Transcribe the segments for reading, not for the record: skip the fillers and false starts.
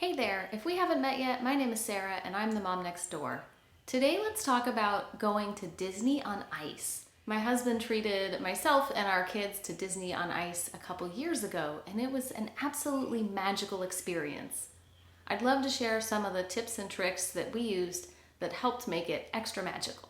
Hey there, if we haven't met yet, my name is Sarah and I'm the mom next door. Today let's talk about going to Disney on Ice. My husband treated myself and our kids to Disney on Ice a couple years ago and it was an absolutely magical experience. I'd love to share some of the tips and tricks that we used that helped make it extra magical.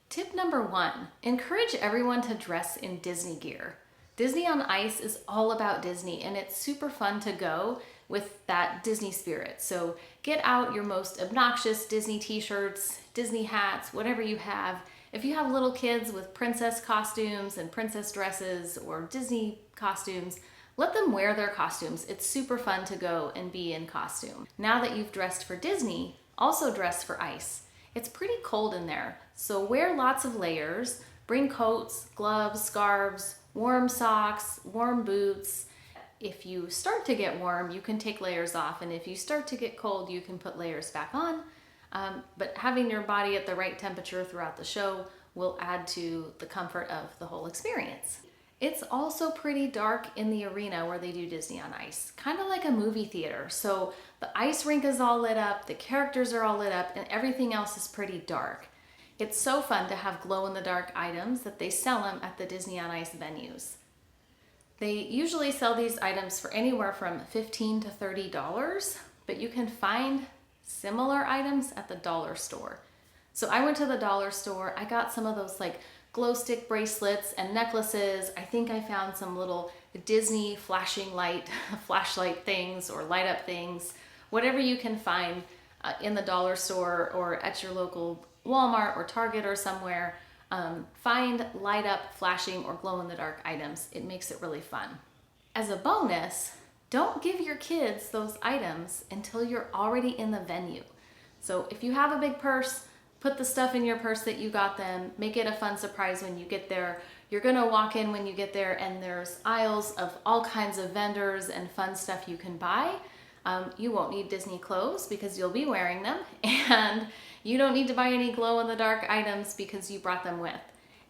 Tip number one, encourage everyone to dress in Disney gear. Disney on Ice is all about Disney and it's super fun to go with that Disney spirit. So get out your most obnoxious Disney t-shirts, Disney hats, whatever you have. If you have little kids with princess costumes and princess dresses or Disney costumes, let them wear their costumes. It's super fun to go and be in costume. Now that you've dressed for Disney, also dress for Ice. It's pretty cold in there, so wear lots of layers. Bring coats, gloves, scarves, warm socks, warm boots. If you start to get warm, you can take layers off, and if you start to get cold, you can put layers back on. But having your body at the right temperature throughout the show will add to the comfort of the whole experience. It's also pretty dark in the arena where they do Disney on Ice, kind of like a movie theater. So the ice rink is all lit up, the characters are all lit up, and everything else is pretty dark. It's so fun to have glow-in-the-dark items that they sell them at the Disney on Ice venues. They usually sell these items for anywhere from $15 to $30, but you can find similar items at the dollar store. So I went to the dollar store, I got some of those like glow stick bracelets and necklaces. I think I found some little Disney flashing light, flashlight things or light up things, whatever you can find in the dollar store or at your local Walmart or Target or somewhere. Find light up, flashing or glow in the dark items. It makes it really fun. As a bonus, don't give your kids those items until you're already in the venue. So if you have a big purse, put the stuff in your purse that you got them. Make it a fun surprise when you get there. You're gonna walk in when you get there and there's aisles of all kinds of vendors and fun stuff you can buy. You won't need Disney clothes because you'll be wearing them, and you don't need to buy any glow-in-the-dark items because you brought them with.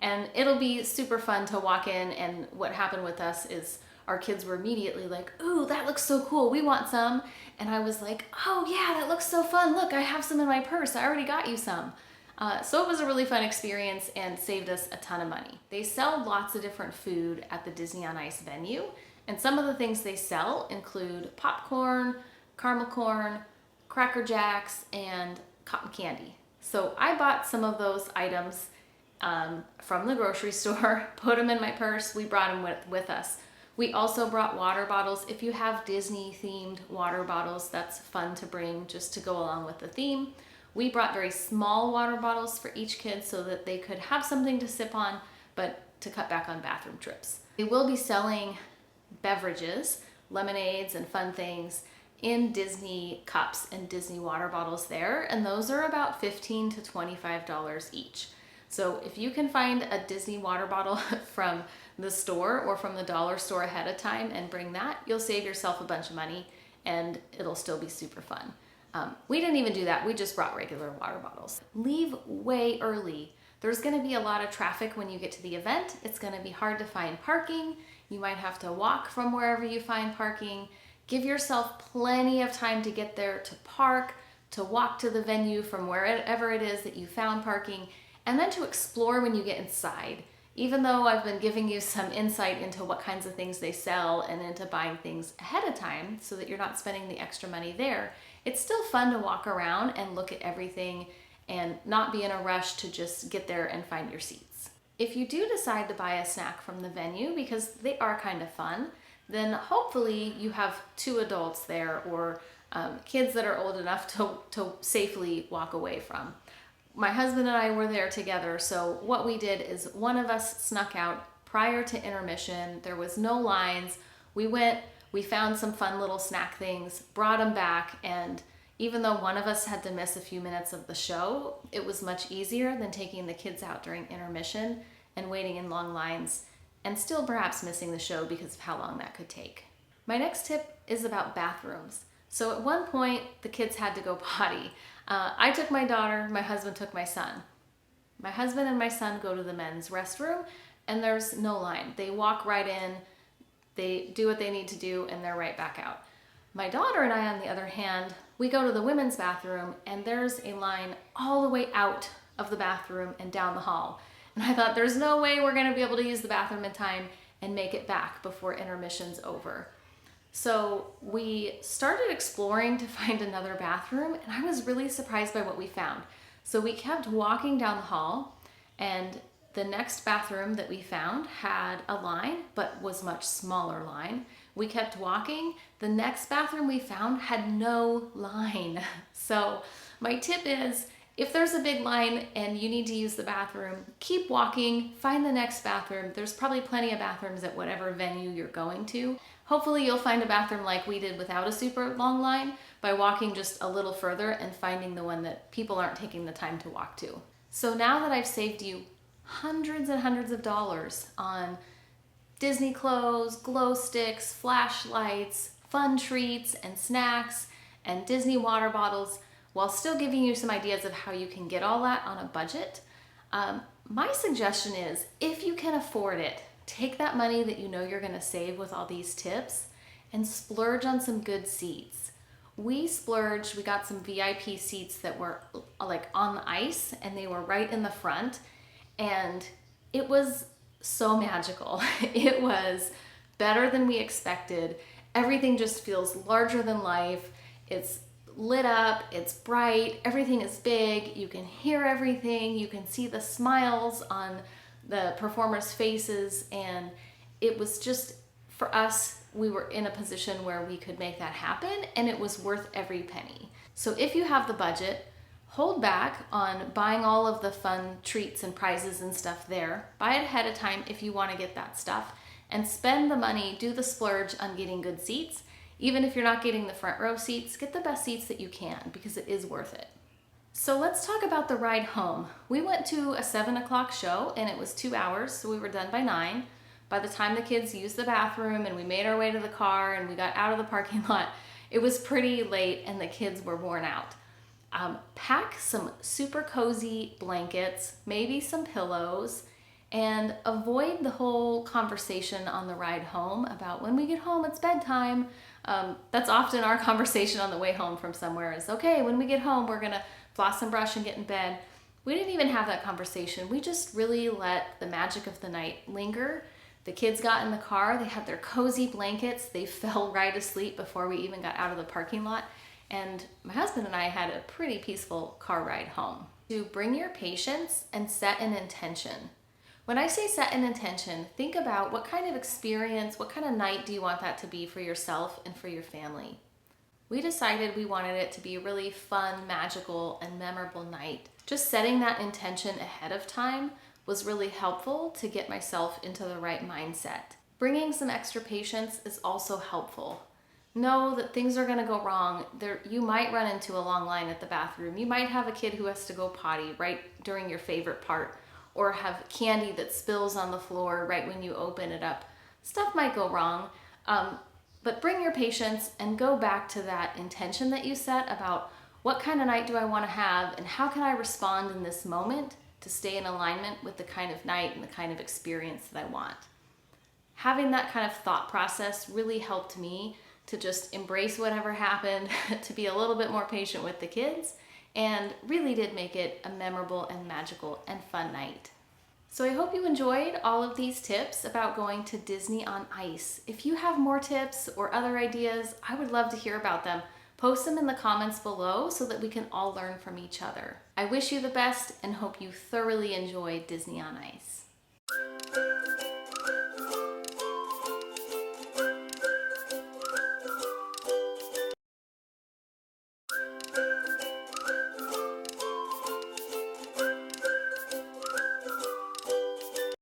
And it'll be super fun to walk in, and what happened with us is our kids were immediately like, "Ooh, that looks so cool, we want some." And I was like, "Oh yeah, that looks so fun. Look, I have some in my purse. I already got you some." So it was a really fun experience and saved us a ton of money. They sell lots of different food at the Disney on Ice venue, and some of the things they sell include popcorn, caramel corn, Cracker Jacks, and cotton candy. So I bought some of those items from the grocery store, put them in my purse. We brought them with us. We also brought water bottles. If you have Disney themed water bottles, that's fun to bring just to go along with the theme. We brought very small water bottles for each kid so that they could have something to sip on, but to cut back on bathroom trips. They will be selling beverages, lemonades and fun things in Disney cups and Disney water bottles there, and those are about $15 to $25 each. So if you can find a Disney water bottle from the store or from the dollar store ahead of time and bring that, you'll save yourself a bunch of money and it'll still be super fun. We didn't even do that. We just brought regular water bottles. Leave way early. There's gonna be a lot of traffic when you get to the event. It's gonna be hard to find parking. You might have to walk from wherever you find parking. Give yourself plenty of time to get there, to park, to walk to the venue from wherever it is that you found parking, and then to explore when you get inside. Even though I've been giving you some insight into what kinds of things they sell and into buying things ahead of time so that you're not spending the extra money there, it's still fun to walk around and look at everything and not be in a rush to just get there and find your seats. If you do decide to buy a snack from the venue, because they are kind of fun, then hopefully you have two adults there or kids that are old enough to safely walk away from. My husband and I were there together, so what we did is one of us snuck out prior to intermission. There was no lines. We went, we found some fun little snack things, brought them back, and even though one of us had to miss a few minutes of the show, it was much easier than taking the kids out during intermission and waiting in long lines and still perhaps missing the show because of how long that could take. My next tip is about bathrooms. So at one point, the kids had to go potty. I took my daughter, my husband took my son. My husband and my son go to the men's restroom and there's no line. They walk right in, they do what they need to do, and they're right back out. My daughter and I, on the other hand, we go to the women's bathroom and there's a line all the way out of the bathroom and down the hall. And I thought, there's no way we're gonna be able to use the bathroom in time and make it back before intermission's over. So we started exploring to find another bathroom, and I was really surprised by what we found. So we kept walking down the hall, and the next bathroom that we found had a line, but was much smaller line. We kept walking. The next bathroom we found had no line. So my tip is, if there's a big line and you need to use the bathroom, keep walking, find the next bathroom. There's probably plenty of bathrooms at whatever venue you're going to. Hopefully you'll find a bathroom like we did without a super long line by walking just a little further and finding the one that people aren't taking the time to walk to. So now that I've saved you hundreds and hundreds of dollars on Disney clothes, glow sticks, flashlights, fun treats and snacks, and Disney water bottles, while still giving you some ideas of how you can get all that on a budget, my suggestion is, if you can afford it, take that money that you know you're gonna save with all these tips and splurge on some good seats. We splurged, we got some VIP seats that were like on the ice, and they were right in the front, and it was so magical. It was better than we expected. Everything just feels larger than life. It's lit up, it's bright, everything is big, you can hear everything, you can see the smiles on the performers' faces, and it was just, for us, we were in a position where we could make that happen, and it was worth every penny. So if you have the budget, hold back on buying all of the fun treats and prizes and stuff there. Buy it ahead of time if you want to get that stuff, and spend the money, do the splurge on getting good seats. Even if you're not getting the front row seats, get the best seats that you can, because it is worth it. So let's talk about the ride home. We went to a 7 o'clock show and it was 2 hours, so we were done by 9. By the time the kids used the bathroom and we made our way to the car and we got out of the parking lot, it was pretty late and the kids were worn out. Pack some super cozy blankets, maybe some pillows, and avoid the whole conversation on the ride home about when we get home, it's bedtime. That's often our conversation on the way home from somewhere is, okay, when we get home, we're gonna floss and brush and get in bed. We didn't even have that conversation. We just really let the magic of the night linger. The kids got in the car, they had their cozy blankets, they fell right asleep before we even got out of the parking lot. And my husband and I had a pretty peaceful car ride home. To bring your patience and set an intention. When I say set an intention, think about what kind of experience, what kind of night do you want that to be for yourself and for your family. We decided we wanted it to be a really fun, magical, and memorable night. Just setting that intention ahead of time was really helpful to get myself into the right mindset. Bringing some extra patience is also helpful. Know that things are gonna go wrong. You might run into a long line at the bathroom. You might have a kid who has to go potty right during your favorite part, or have candy that spills on the floor right when you open it up. Stuff might go wrong, but bring your patience and go back to that intention that you set about what kind of night do I want to have and how can I respond in this moment to stay in alignment with the kind of night and the kind of experience that I want. Having that kind of thought process really helped me to just embrace whatever happened, to be a little bit more patient with the kids, and really did make it a memorable and magical and fun night. So I hope you enjoyed all of these tips about going to Disney on Ice. If you have more tips or other ideas, I would love to hear about them. Post them in the comments below so that we can all learn from each other. I wish you the best and hope you thoroughly enjoy Disney on Ice.